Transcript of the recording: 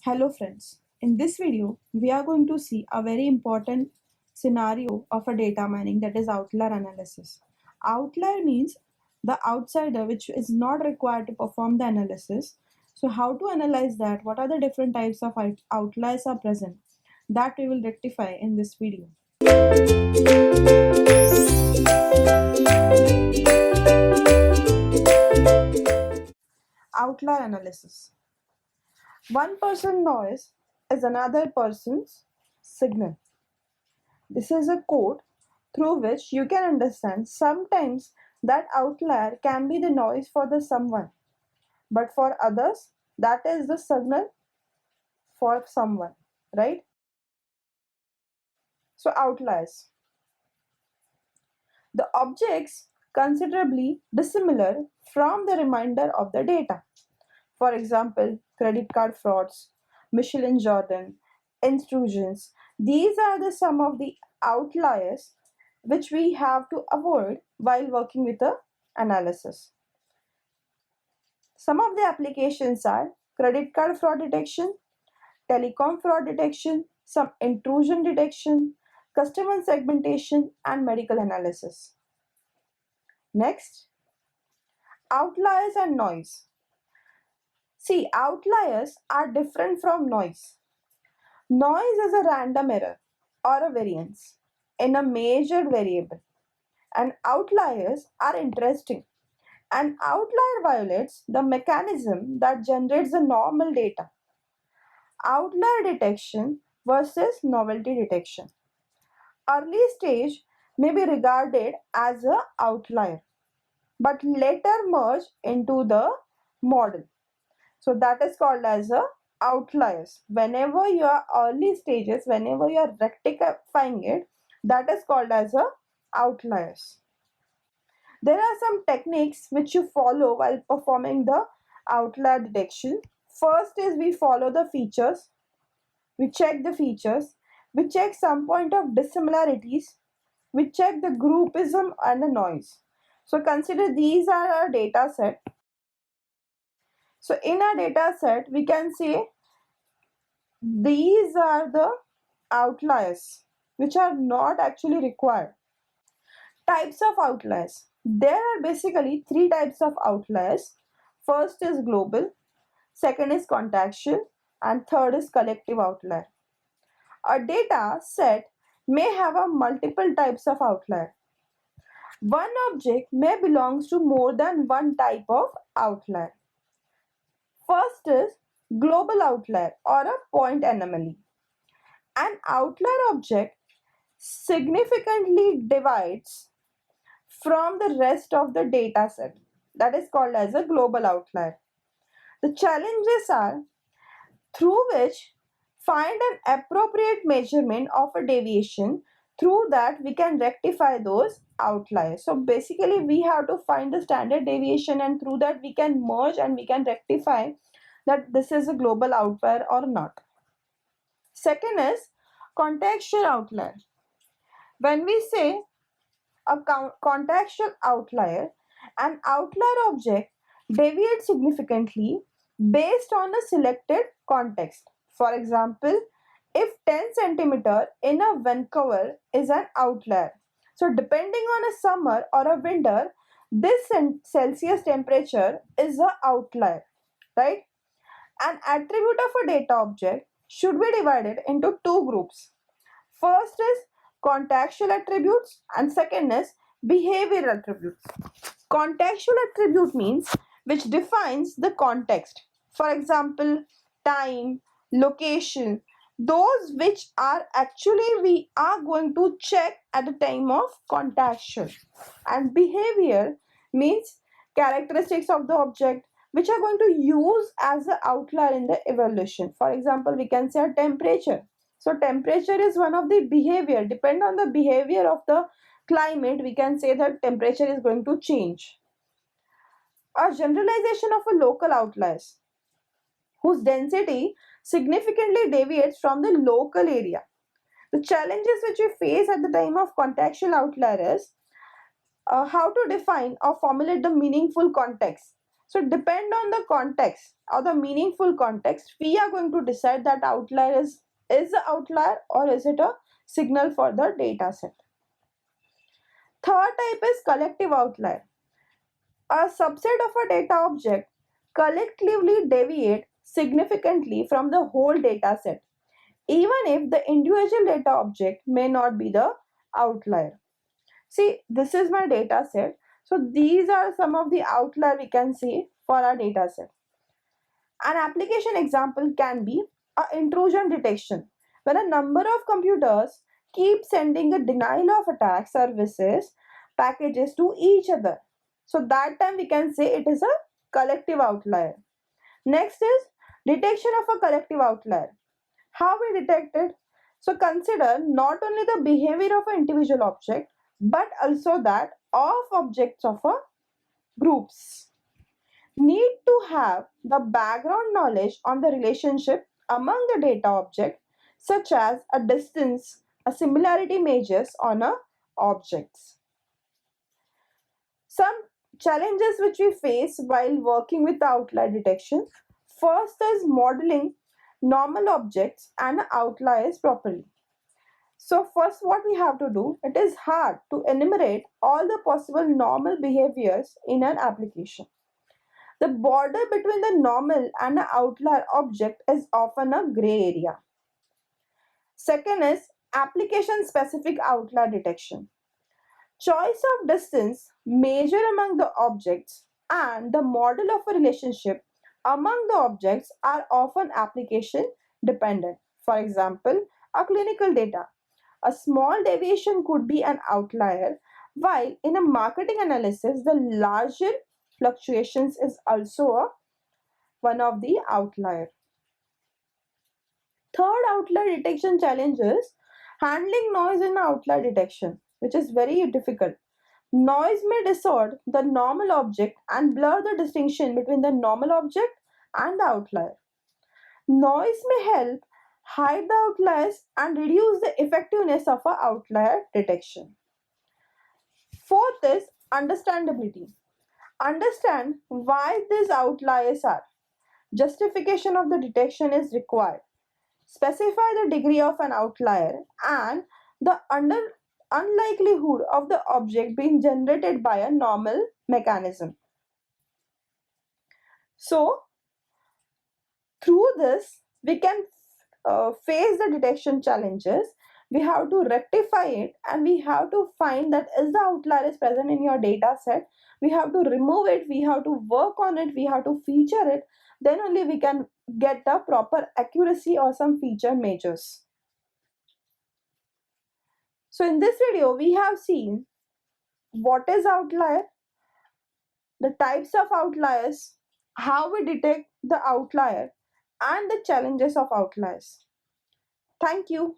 Hello friends, in this video we are going to see a very important scenario of a data mining, that is outlier analysis. Outlier means the outsider which is not required to perform the analysis. So how to analyze that, what are the different types of outliers are present, that we will rectify in this video. Outlier analysis. One person's noise is another person's signal. This is a code through which you can understand sometimes that outlier can be the noise for the someone, but for others that is the signal for someone, right? So outliers. The objects considerably dissimilar from the remainder of the data. For example, credit card frauds, Michelin Jordan, intrusions. These are the some of the outliers which we have to avoid while working with the analysis. Some of the applications are credit card fraud detection, telecom fraud detection, some intrusion detection, customer segmentation, and medical analysis. Next, outliers and noise. See, outliers are different from noise. Noise is a random error or a variance in a measured variable, and outliers are interesting. An outlier violates the mechanism that generates the normal data. Outlier detection versus novelty detection. Early stage may be regarded as an outlier, but later merge into the model. So that is called as a outliers. Whenever you are early stages, whenever you are rectifying it, that is called as a outliers. There are some techniques which you follow while performing the outlier detection. First is we follow the features, we check the features, we check some point of dissimilarities, we check the groupism and the noise. So consider these are our data set. So in our data set, we can say these are the outliers which are not actually required. Types of outliers. There are basically three types of outliers. First is global, second is contextual, and third is collective outlier. A data set may have a multiple types of outlier. One object may belong to more than one type of outlier. First is global outlier or a point anomaly. An outlier object significantly divides from the rest of the data set. That is called as a global outlier. The challenges are through which find an appropriate measurement of a deviation. Through that we can rectify those outliers. So basically we have to find the standard deviation, and through that we can merge and we can rectify that this is a global outlier or not. Second is contextual outlier. When we say a contextual outlier, an outlier object deviates significantly based on a selected context. For example, if 10 centimeter in a Vancouver is an outlier, so depending on a summer or a winter, this Celsius temperature is an outlier, right? An attribute of a data object should be divided into two groups. First is contextual attributes and second is behavior attributes. Contextual attribute means which defines the context. For example, time, location, those which are actually we are going to check at the time of contextual. And behavior means characteristics of the object which are going to use as an outlier in the evaluation. For example, we can say a temperature. So temperature is one of the behavior. Depend on the behavior of the climate, we can say that temperature is going to change. A generalization of a local outliers whose density significantly deviates from the local area. The challenges which we face at the time of contextual outlier is how to define or formulate the meaningful context. So depend on the context or the meaningful context, we are going to decide that outlier is the outlier or is it a signal for the data set. Third type is collective outlier. A subset of a data object collectively deviate significantly from the whole data set, even if the individual data object may not be the outlier. See, this is my data set. So these are some of the outlier we can see for our data set. An application example can be a intrusion detection, when a number of computers keep sending a denial of attack services packages to each other. So that time we can say it is a collective outlier. Next is detection of a collective outlier. How we detect it? So consider not only the behavior of an individual object but also that of objects of a groups. Need to have the background knowledge on the relationship among the data object, such as a distance, a similarity measures on a objects. Some challenges which we face while working with the outlier detection. First is modeling normal objects and outliers properly. So first what we have to do, it is hard to enumerate all the possible normal behaviors in an application. The border between the normal and the outlier object is often a gray area. Second is application specific outlier detection. Choice of distance, measure among the objects, and the model of a relationship among the objects are often application dependent. For example, a clinical data. A small deviation could be an outlier, while in a marketing analysis, the larger fluctuations is also one of the outlier. Third outlier detection challenge is handling noise in outlier detection, which is very difficult. Noise may distort the normal object and blur the distinction between the normal object and the outlier. Noise may help hide the outliers and reduce the effectiveness of our outlier detection. Fourth is understandability. Understand why these outliers are. Justification of the detection is required. Specify the degree of an outlier and the unlikelihood of the object being generated by a normal mechanism. So, through this, we can face the detection challenges. We have to rectify it and we have to find that is the outlier is present in your data set. We have to remove it, we have to work on it, we have to feature it. Then only we can get the proper accuracy or some feature measures. So in this video, we have seen what is outlier, the types of outliers, how we detect the outlier, and the challenges of outliers. Thank you.